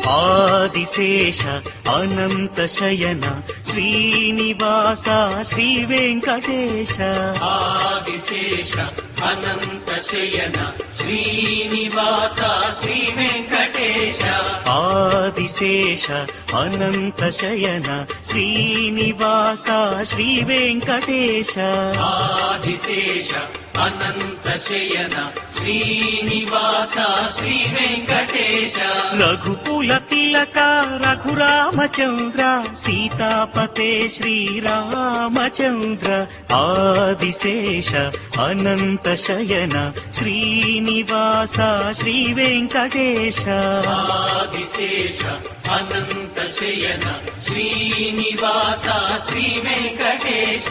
ఆదిశేష అనంత శయన శ్రీనివాస శ్రీ వెంకటేశ. ఆదిశేష అనంత శయన శ్రీనివాస శ్రీ వెంకటేశ. ఆదిశేష అనంత శయన శ్రీనివాస శ్రీ వెంకటేశ. ఆదిశేష అనంత శయన శ్రీనివాస శ్రీ వెంకటేశ. రఘుకుల తిలక రఘురామచంద్ర సీతాపతే శ్రీరామచంద్ర. ఆదిశేష అనంత శయన శ్రీనివాస శ్రీ వెంకటేశ. ఆదిశేష అనంత శయన శ్రీనివాస శ్రీ వెంకటేశ.